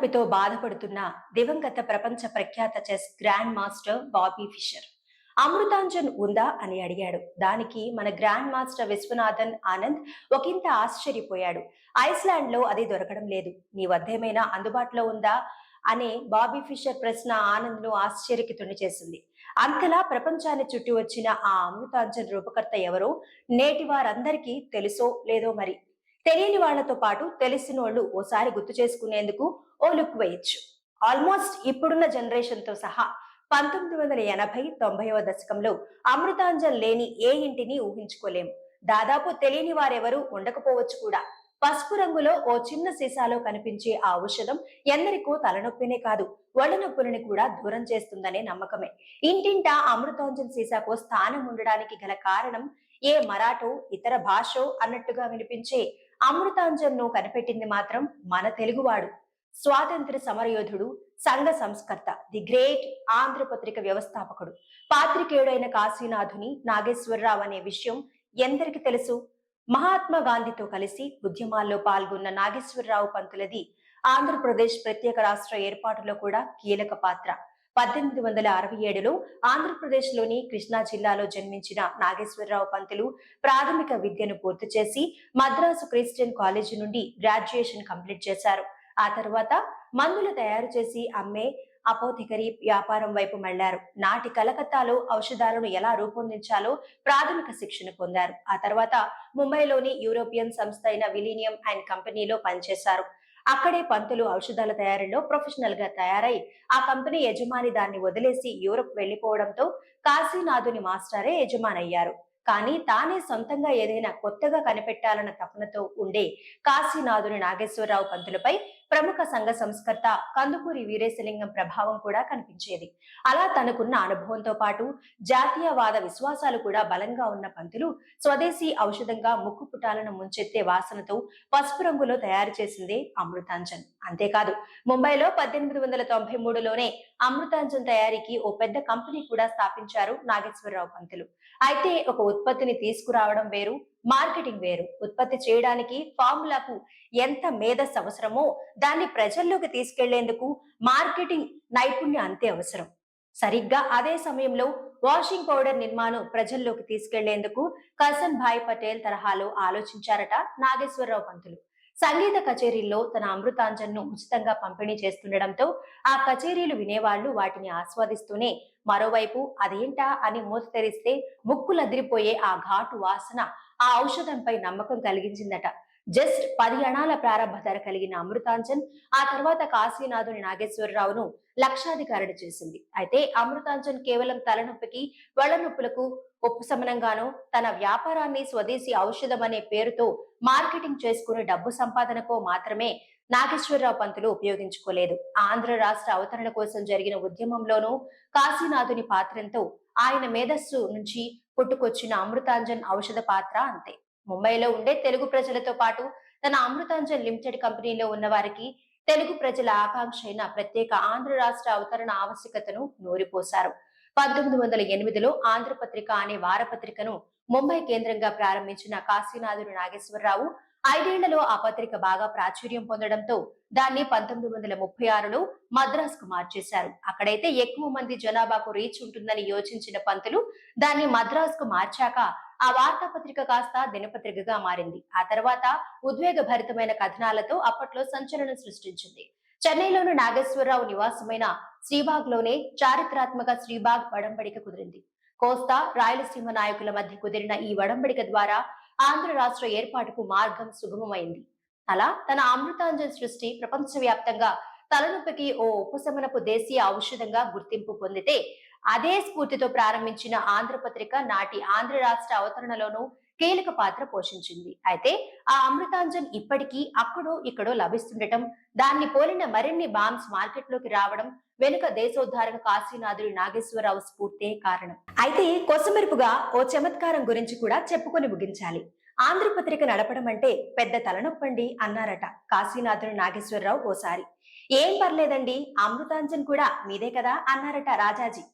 నొప్పితో బాధపడుతున్న దివంగత ప్రపంచ ప్రఖ్యాత chess grand master Bobby Fischer Amrutanjan ఉందా అని అడిగాడు. దానికి మన గ్రాండ్ మాస్టర్ విశ్వనాథన్ ఆనంద్ ఒకంత ఆశ్చర్యపోయాడు. ఐస్లాండ్ లో అది దొరకడం లేదు, నీ వద్ద ఏమైనా అందుబాటులో ఉందా అనే బాబీ ఫిషర్ ప్రశ్న ఆనంద్ ను ఆశ్చర్యకితుని చేసింది. అంతలా ప్రపంచాన్ని చుట్టి వచ్చిన ఆ అమృతాంజన్ రూపకర్త ఎవరో నేటి వారందరికీ తెలుసో లేదో మరి. తెలియని వాళ్లతో పాటు తెలిసినోళ్ళు ఓసారి గుర్తు చేసుకునేందుకు ఓ లుక్ వేయొచ్చు. ఆల్మోస్ట్ ఇప్పుడున్న జనరేషన్ తో సహా 1980-90వ దశకంలో అమృతాంజన్ లేని ఏ ఇంటిని ఊహించుకోలేము. దాదాపు తెలియని వారెవరూ ఉండకపోవచ్చు కూడా. పసుపు రంగులో ఓ చిన్న సీసాలో కనిపించే ఆ ఔషధం ఎందరికో తలనొప్పినే కాదు, ఒళ్ళ నొప్పులని కూడా దూరం చేస్తుందనే నమ్మకమే. ఇంటింటా అమృతాంజన్ సీసాకు స్థానం ఉండడానికి గల కారణం ఏ మరాఠో ఇతర భాషో అన్నట్టుగా వినిపించే అమృతాంజన్ ను కనిపెట్టింది మాత్రం మన తెలుగువాడు. స్వాతంత్ర సమరయోధుడు, సంఘ సంస్కర్త, ది గ్రేట్ ఆంధ్రపత్రిక వ్యవస్థాపకుడు, పాత్రికేయుడైన కాశీనాథుని నాగేశ్వరరావు అనే విషయం ఎందరికి తెలుసు? మహాత్మా గాంధీతో కలిసి ఉద్యమాల్లో పాల్గొన్న నాగేశ్వరరావు పంతులది ఆంధ్రప్రదేశ్ ప్రత్యేక రాష్ట్ర ఏర్పాటులో కూడా కీలక పాత్ర. 1867లో ఆంధ్రప్రదేశ్ లోని కృష్ణా జిల్లాలో జన్మించిన నాగేశ్వరరావు పంతులు ప్రాథమిక విద్యను పూర్తి చేసి మద్రాసు క్రిస్టియన్ కాలేజీ నుండి గ్రాడ్యుయేషన్ కంప్లీట్ చేశారు. ఆ తర్వాత మందులు తయారు చేసి అమ్మే అపోథికరీ వ్యాపారం వైపు మళ్లారు. నాటి కలకత్తాలో ఔషధాలను ఎలా రూపొందించాలో ప్రాథమిక శిక్షణ పొందారు. ఆ తర్వాత ముంబైలోని యూరోపియన్ సంస్థ అయిన విలీనియం అండ్ కంపెనీలో పనిచేశారు. అక్కడే పంతులు ఔషధాల తయారీలో ప్రొఫెషనల్ గా తయారై ఆ కంపెనీ యజమాని దాన్ని వదిలేసి యూరోప్ వెళ్లిపోవడంతో కాశీనాథుని మాస్టరే యజమానయ్యారు. కానీ తానే సొంతంగా ఏదైనా కొత్తగా కనిపెట్టాలన్న తపనతో ఉండే కాశీనాథుని నాగేశ్వరరావు పంతులపై ప్రముఖ సంఘ సంస్కర్త కందుకూరి వీరేశలింగం ప్రభావం కూడా కనిపించేది. అలా తనకున్న అనుభవంతో పాటు జాతీయవాద విశ్వాసాలు కూడా బలంగా ఉన్న పంతులు స్వదేశీ ఔషధంగా ముక్కు పుటాలను ముంచెత్తే వాసనతో పసుపు రంగులో తయారు చేసిందే అమృతాంజన్. అంతేకాదు ముంబైలో 1893లోనే అమృతాంజన్ తయారీకి ఓ పెద్ద కంపెనీ కూడా స్థాపించారు నాగేశ్వరరావు పంతులు. అయితే ఒక ఉత్పత్తిని తీసుకురావడం వేరు, మార్కెటింగ్ వేరు. ఉత్పత్తి చేయడానికి ఫార్ములాకు ఎంత మేధస్సు అవసరమో దాన్ని ప్రజల్లోకి తీసుకెళ్లేందుకు మార్కెటింగ్ నైపుణ్యం అంతే అవసరం. సరిగ్గా అదే సమయంలో వాషింగ్ పౌడర్ నిర్మాణం ప్రజల్లోకి తీసుకెళ్లేందుకు కసన్ భాయ్ పటేల్ తరహాలో ఆలోచించారట నాగేశ్వరరావు పంతులు. సంగీత కచేరీల్లో తన అమృతాంజన్ ను ఉచితంగా పంపిణీ చేస్తుండటంతో ఆ కచేరీలు వినేవాళ్లు వాటిని ఆస్వాదిస్తూనే మరోవైపు అదేంటా అని మూత తెరిస్తే ముక్కులదిరిపోయే ఆ ఘాటు వాసన ఆ ఔషధంపై నమ్మకం కలిగించిందట. జస్ట్ 10 అణాల ప్రారంభ ధర కలిగిన అమృతాంజన్ ఆ తర్వాత కాశీనాథుని నాగేశ్వరరావును లక్షాధికారుడు చేసింది. అయితే అమృతాంజన్ కేవలం తలనొప్పికి, ఒళ్ల నొప్పులకు ఉపశమనంగానో తన వ్యాపారాన్ని స్వదేశీ ఔషధం అనే పేరుతో మార్కెటింగ్ చేసుకుని డబ్బు సంపాదనకో మాత్రమే నాగేశ్వరరావు పంతులు ఉపయోగించుకోలేదు. ఆంధ్ర రాష్ట్ర అవతరణ కోసం జరిగిన ఉద్యమంలోనూ కాశీనాథుని పాత్రంతో ఆయన మేధస్సు నుంచి పుట్టుకొచ్చిన అమృతాంజన్ ఔషధ పాత్ర అంతే. ముంబైలో ఉండే తెలుగు ప్రజలతో పాటు తన అమృతాంజన్ లిమిటెడ్ కంపెనీలో ఉన్న వారికి తెలుగు ప్రజల ఆకాంక్ష అయిన ప్రత్యేక ఆంధ్ర రాష్ట్ర అవతరణ ఆవశ్యకతను నూరిపోశారు. 1908లో ఆంధ్రపత్రిక అనే వారపత్రికను ముంబై కేంద్రంగా ప్రారంభించిన కాశీనాథుని నాగేశ్వరరావు 5 ఏళ్లలో ఆ పత్రిక బాగా ప్రాచుర్యం పొందడంతో దాన్ని 1936లో మద్రాసుకు మార్చేశారు. అక్కడైతే ఎక్కువ మంది జనాభాకు రీచ్ ఉంటుందని యోచించిన పంతులు దాన్ని మద్రాసుకు మార్చాక ఆ వార్తాపత్రిక కాస్త దినపత్రికగా మారింది. ఆ తర్వాత ఉద్వేగభరితమైన కథనాలతో అప్పట్లో సంచలనం సృష్టించింది. చెన్నైలోని నాగేశ్వరరావు నివాసమైన శ్రీబాగ్ లోనే చారిత్రాత్మక శ్రీబాగ్ వడంబడిక కుదిరింది. కోస్తా, రాయలసీమ నాయకుల మధ్య కుదిరిన ఈ వడంబడిక ద్వారా ఆంధ్ర రాష్ట్ర ఏర్పాటుకు మార్గం సుగమమైంది. అలా తన అమృతాంజన్ సృష్టి ప్రపంచవ్యాప్తంగా తలనొప్పికి ఓ ఉపశమనపు దేశీయ ఔషధంగా గుర్తింపు పొందితే అదే స్ఫూర్తితో ప్రారంభించిన ఆంధ్రపత్రిక నాటి ఆంధ్ర రాష్ట్ర అవతరణలోనూ కీలక పాత్ర పోషించింది. అయితే ఆ అమృతాంజన్ ఇప్పటికీ అక్కడో ఇక్కడో లభిస్తుండటం, దాన్ని పోలిన మరిన్ని బాంబ్స్ మార్కెట్లోకి రావడం వెనుక దేశోద్ధారక కాశీనాథుడి నాగేశ్వరరావు స్ఫూర్తే కారణం. అయితే కొసమెరుపుగా ఓ చమత్కారం గురించి కూడా చెప్పుకొని ముగించాలి. ఆంధ్రపత్రిక నడపడం అంటే పెద్ద తలనొప్పండి అన్నారట కాశీనాథుని నాగేశ్వరరావు ఓసారి. ఏం పర్లేదండి, అమృతాంజన్ కూడా మీదే కదా అన్నారట రాజాజీ.